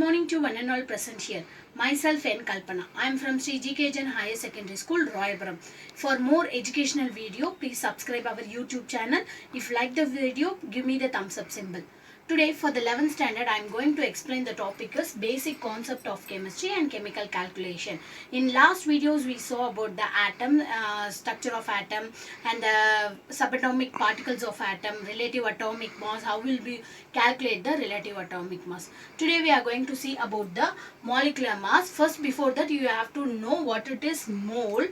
morning to one and all present here. Myself N. Kalpana. I am from Sri GK Jain Higher Secondary School, Royapuram. For more educational video, please subscribe our YouTube channel. If you like the video, give me the thumbs up symbol. Today for the 11th standard, I am going to explain the topic is basic concept of chemistry and chemical calculation. In last videos, we saw about the atom, structure of atom and the subatomic particles of atom, relative atomic mass, how will we calculate the relative atomic mass. Today we are going to see about the molecular mass. First, before that, you have to know what it is mole.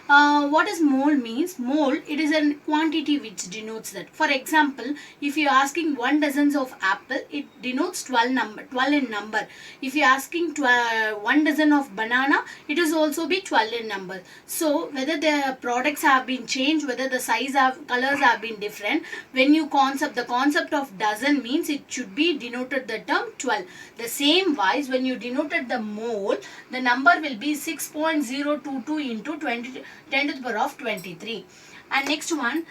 What is mole means? Mole, it is a quantity which denotes that. For example, if you are asking 1 dozen of apple, it denotes 12 in number. If you are asking 1 dozen of banana, it is also be 12 in number. So whether the products have been changed, whether the size of colors have been different, when you the concept of dozen means it should be denoted the term 12. The same wise, when you denoted the mole, the number will be 6.022 into 10 to the power of 23. And next one,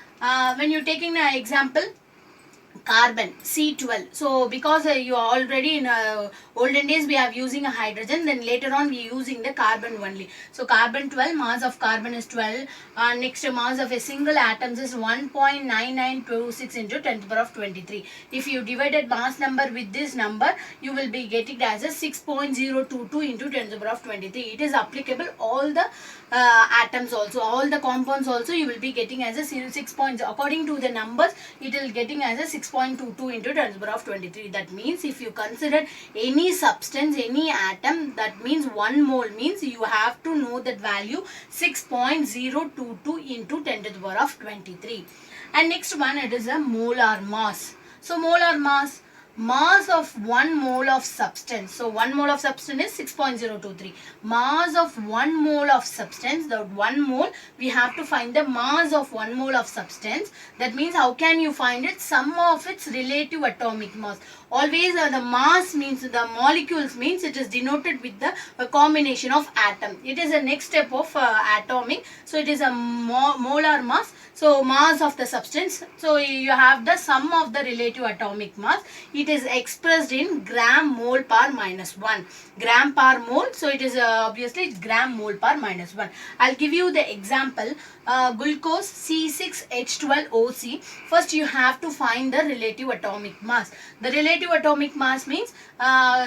when you're taking an example, carbon C12. So because you are already in olden days we are using a hydrogen, then later on we are using the carbon only. So carbon 12, mass of carbon is 12. Next mass of a single atom is 1.9926 into 10 to the power of 23. If you divided mass number with this number, you will be getting it as a 6.022 into 10 to the power of 23. It is applicable all the atoms also, all the compounds also you will be getting as a 6 points. According to the numbers, it will getting as a 6.22 into 10 to the power of 23. That means if you consider any substance, any atom, that means 1 mole means you have to know that value 6.022 into 10 to the power of 23. And next one, it is a molar mass. So molar mass of 1 mole of substance. So 1 mole of substance is 6.023. Mass of 1 mole of substance, the 1 mole, we have to find the mass of 1 mole of substance. That means how can you find it? Sum of its relative atomic mass. Always the mass means the molecules means it is denoted with the combination of atom. It is the next step of atomic. So it is a molar mass. So mass of the substance. So you have the sum of the relative atomic mass. It is expressed in gram mole per minus 1. Gram per mole. So it is obviously gram mole per minus 1. I'll give you the example. Glucose C6H12OC. First you have to find the relative atomic mass. The relative atomic mass means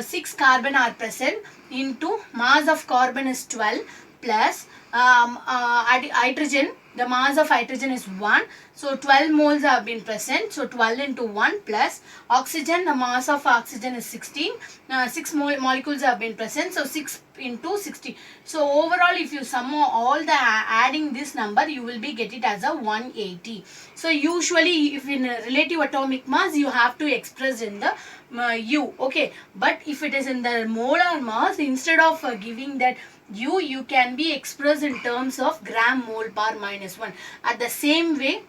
6 carbon are present into mass of carbon is 12 plus hydrogen. The mass of hydrogen is 1. So 12 moles have been present. So 12 into 1 plus oxygen. The mass of oxygen is 16. 6 molecules have been present. So 6 into 60. So overall if you sum all the adding this number, you will be get it as a 180. So usually if in a relative atomic mass, you have to express in the U. Okay. But if it is in the molar mass, instead of giving that U, you can be expressed in terms of gram mole per minus 1. At the same way,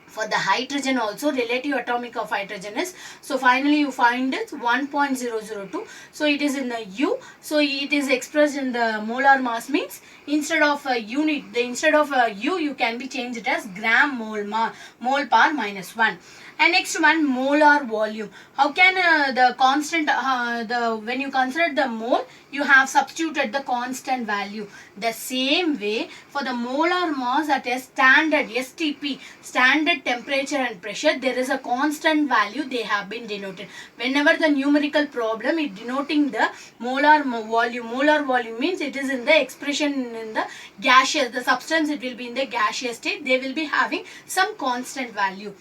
for the hydrogen also, relative atomic of hydrogen is, so finally you find it 1.002. So it is in the U. So it is expressed in the molar mass means instead of a unit, instead of a U, you can be changed it as gram mole per minus 1. And next one, molar volume. How can the constant, when you consider the mole, you have substituted the constant value. The same way for the molar mass at a standard STP, standard temperature and pressure, there is a constant value they have been denoted. Whenever the numerical problem is denoting the molar volume. Molar volume means it is in the expression in the gaseous, the substance it will be in the gaseous state. They will be having some constant value.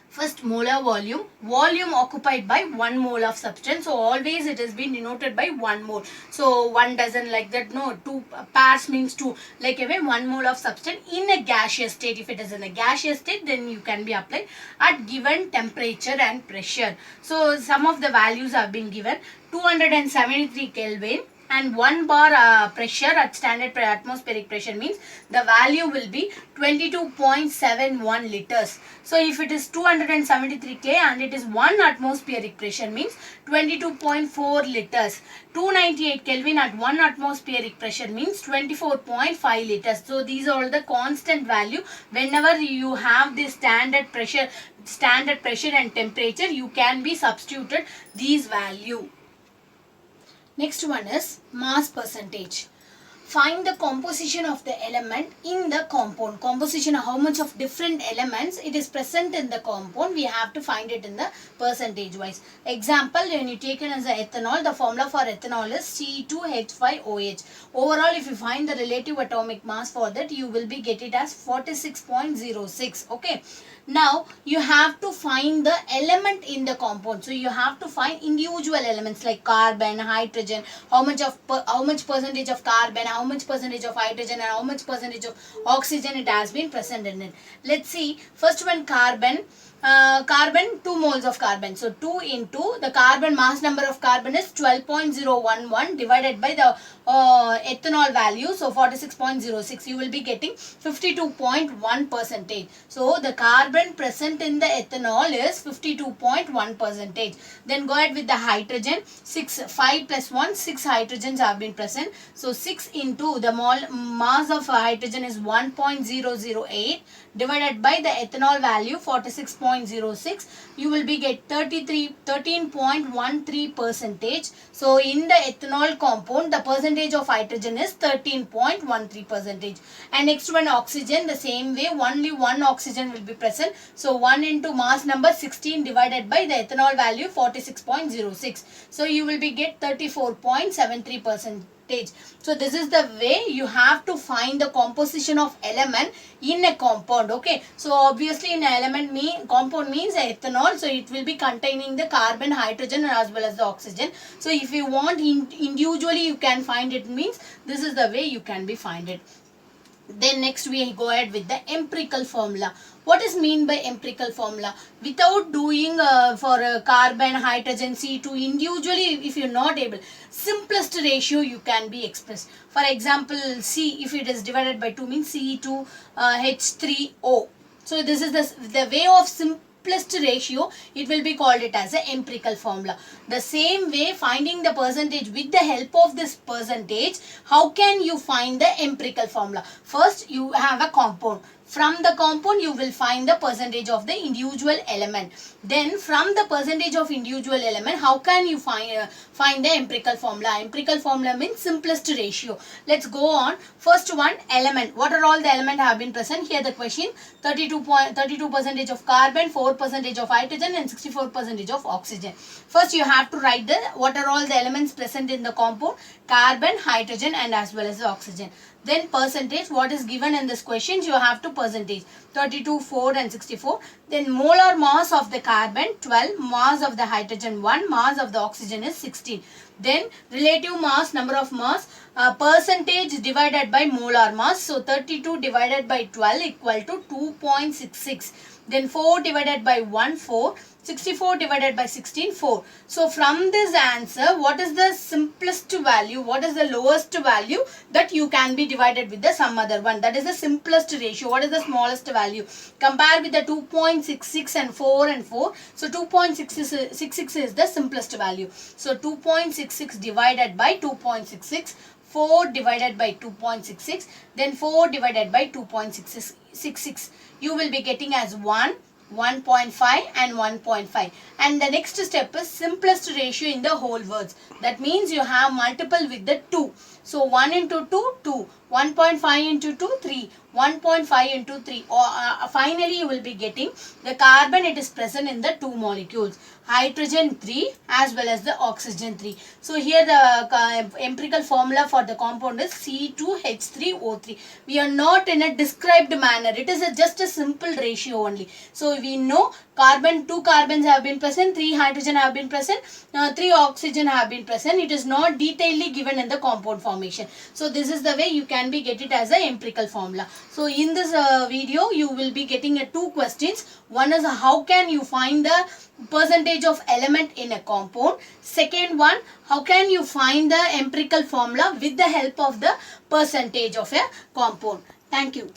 First, molar volume. Volume occupied by 1 mole of substance. So always it has been denoted by 1 mole. So 1 dozen like that. No, 2 pairs means 2. Like a 1 mole of substance in a gaseous state. If it is in a gaseous state, then you can be applied at given temperature and pressure. So some of the values have been given. 273 Kelvin. And 1 bar pressure at standard atmospheric pressure means the value will be 22.71 liters. So if it is 273 K and it is 1 atmospheric pressure means 22.4 liters. 298 Kelvin at 1 atmospheric pressure means 24.5 liters. So these are all the constant value. Whenever you have this standard pressure and temperature, you can be substituted these value. Next one is mass percentage. Find the composition of the element in the compound. Composition, how much of different elements it is present in the compound, we have to find it in the percentage wise. Example, when you take it as a ethanol, the formula for ethanol is C2H5OH. Overall, if you find the relative atomic mass for that, you will be get it as 46.06. Okay. Now you have to find the element in the compound. So you have to find individual elements like carbon, hydrogen, how much percentage of carbon, how much percentage of hydrogen, and how much percentage of oxygen it has been present in it. Let's see. First one, carbon. Carbon, 2 moles of carbon. So 2 into the carbon mass number of carbon is 12.011 divided by the ethanol value. So 46.06. You will be getting 52.1 percentage. So the carbon present in the ethanol is 52.1 percentage. Then go ahead with the hydrogen. 5 plus 1, 6 hydrogens have been present. So 6 into the mass of hydrogen is 1.008 divided by the ethanol value 46.06. You will be get 13.13 percentage. So in the ethanol compound, the percentage of hydrogen is 13.13 percentage. And next one, oxygen. The same way, only one oxygen will be present. So 1 into mass number 16 divided by the ethanol value 46.06. So you will be get 34.73 percentage. So this is the way you have to find the composition of element in a compound. Okay. So obviously in element compound means ethanol. So it will be containing the carbon, hydrogen, as well as the oxygen. So if you want individually you can find it, means this is the way you can be find it. Then next we go ahead with the empirical formula. What is mean by empirical formula? Without doing for carbon, hydrogen, C2 individually, if you're not able, simplest ratio you can be expressed. For example, C, if it is divided by 2 means C2H3O. So this is the way of simplest ratio, it will be called it as a empirical formula. The same way, finding the percentage with the help of this percentage, how can you find the empirical formula? First, you have a compound. From the compound, you will find the percentage of the individual element. Then, from the percentage of individual element, how can you find the empirical formula? Empirical formula means simplest ratio. Let's go on. First one, element. What are all the elements have been present? Here the question, 32 percentage of carbon, 4 percentage of hydrogen, and 64 percentage of oxygen. First, you have to write what are all the elements present in the compound: carbon, hydrogen, and as well as the oxygen. Then percentage, what is given in this question, you have to percentage 32, 4 and 64. Then molar mass of the carbon 12, mass of the hydrogen 1, mass of the oxygen is 16. Then relative mass, number of mass, percentage divided by molar mass. So 32 divided by 12 equal to 2.66. Then 4 divided by 1, 4. 64 divided by 16, 4. So from this answer, what is the simplest value? What is the lowest value that you can be divided with the some other one? That is the simplest ratio. What is the smallest value? Compare with the 2.66 and 4 and 4. So 2.66 is the simplest value. So 2.66 divided by 2.66. 4 divided by 2.66. Then 4 divided by 2.66. You will be getting as 1. 1.5 and 1.5, and the next step is simplest ratio in the whole words. That means you have multiple with the 2. So 1 into 2, 2. 1.5 into 2, 3. 1.5 into 3. Or finally you will be getting the carbon, it is present in the 2 molecules. Hydrogen 3 as well as the oxygen 3. So here the empirical formula for the compound is C2H3O3. We are not in a described manner. It is just a simple ratio only. So we know carbon, 2 carbons have been present, 3 hydrogen have been present, 3 oxygen have been present. It is not detailedly given in the compound formation. So this is the way you can be get it as a empirical formula. So in this video you will be getting 2 questions. One is how can you find the percentage of element in a compound. Second one, how can you find the empirical formula with the help of the percentage of a compound. Thank you.